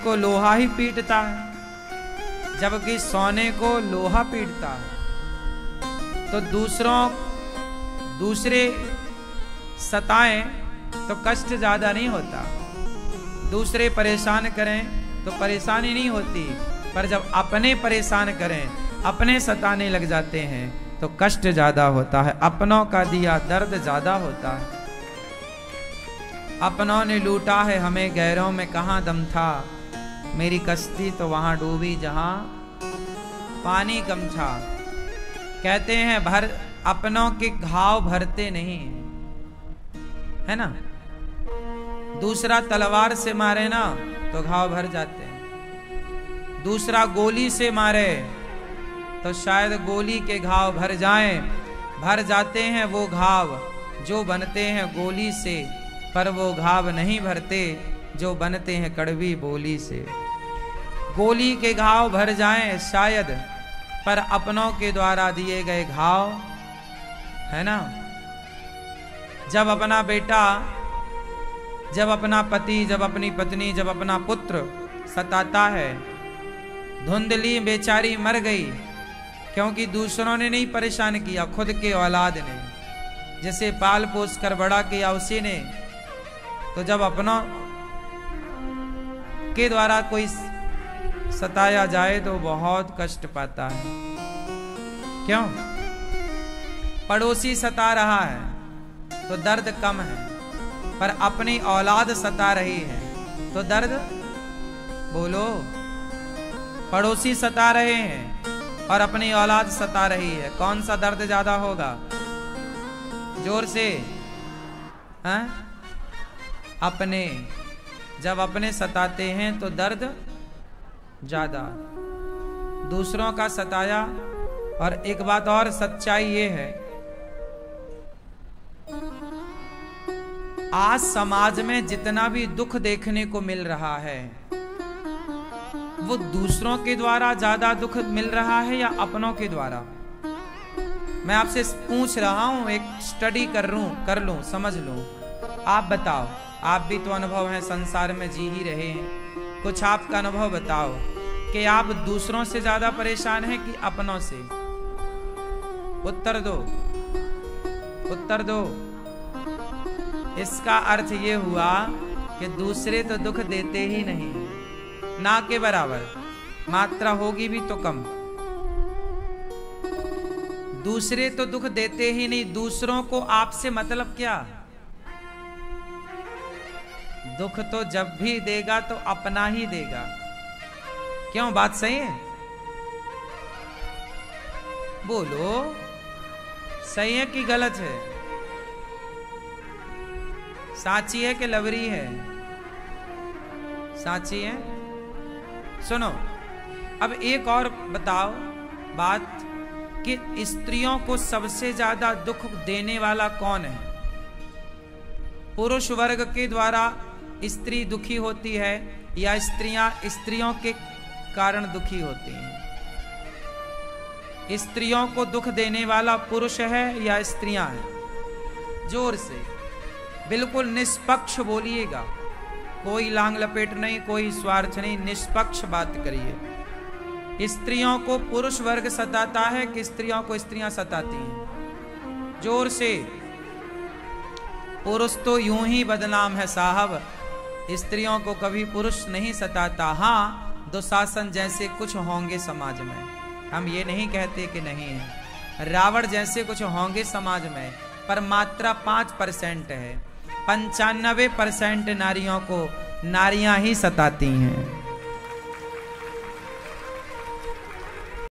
को लोहा ही पीटता है, जबकि सोने को लोहा पीटता है। तो दूसरे सताएं तो कष्ट ज्यादा नहीं होता, दूसरे परेशान करें तो परेशानी नहीं होती, पर जब अपने परेशान करें, अपने सताने लग जाते हैं तो कष्ट ज्यादा होता है। अपनों का दिया दर्द ज्यादा होता है। अपनों ने लूटा है हमें, गैरों में कहाँ दम था, मेरी कश्ती तो वहां डूबी जहां पानी कम था। कहते हैं भर अपनों के घाव भरते नहीं, है ना। दूसरा तलवार से मारे ना तो घाव भर जाते हैं, दूसरा गोली से मारे तो शायद गोली के घाव भर जाएं, भर जाते हैं वो घाव जो बनते हैं गोली से, पर वो घाव नहीं भरते जो बनते हैं कड़वी बोली से। गोली के घाव भर जाएं शायद, पर अपनों के द्वारा दिए गए घाव, है ना। जब अपना बेटा, जब अपना पति, जब अपनी पत्नी, जब अपना पुत्र सताता है, धुंधली बेचारी मर गई क्योंकि दूसरों ने नहीं परेशान किया, खुद के औलाद ने, जिसे पाल पोस कर बड़ा किया उसी ने। तो जब अपनों के द्वारा कोई सताया जाए तो बहुत कष्ट पाता है। क्यों? पड़ोसी सता रहा है तो दर्द कम है, पर अपनी औलाद सता रही है तो दर्द, बोलो। पड़ोसी सता रहे हैं और अपनी औलाद सता रही है, कौन सा दर्द ज्यादा होगा? जोर से, हैं? अपने। जब अपने सताते हैं तो दर्द ज्यादा, दूसरों का सताया। और एक बात और सच्चाई ये है, आज समाज में जितना भी दुख देखने को मिल रहा है वो दूसरों के द्वारा ज्यादा दुख मिल रहा है या अपनों के द्वारा? मैं आपसे पूछ रहा हूं, एक स्टडी कर लूं, समझ लूं। आप बताओ, आप भी तो अनुभव है, संसार में जी ही रहे हैं, कुछ आपका अनुभव बताओ कि आप दूसरों से ज्यादा परेशान हैं कि अपनों से? उत्तर दो, उत्तर दो। इसका अर्थ ये हुआ कि दूसरे तो दुख देते ही नहीं, ना के बराबर, मात्रा होगी भी तो कम। दूसरे तो दुख देते ही नहीं, दूसरों को आपसे मतलब क्या? दुख तो जब भी देगा तो अपना ही देगा। क्यों? बात सही है? बोलो, सही है कि गलत है? साची है कि लवरी है? साची है। सुनो, अब एक और बताओ बात कि स्त्रियों को सबसे ज्यादा दुख देने वाला कौन है? पुरुष वर्ग के द्वारा स्त्री दुखी होती है या स्त्रियों के कारण दुखी होती हैं? स्त्रियों को दुख देने वाला पुरुष है या स्त्रियां हैं? जोर से, बिल्कुल निष्पक्ष बोलिएगा, कोई लांग लपेट नहीं, कोई स्वार्थ नहीं, निष्पक्ष बात करिए। स्त्रियों को पुरुष वर्ग सताता है कि स्त्रियों को स्त्रियां सताती हैं? जोर से। पुरुष तो यूं ही बदनाम है साहब, स्त्रियों को कभी पुरुष नहीं सताता। हाँ, दुशासन जैसे कुछ होंगे समाज में, हम ये नहीं कहते कि नहीं है, रावण जैसे कुछ होंगे समाज में, पर मात्रा 5% है। 95% नारियों को नारियां ही सताती हैं।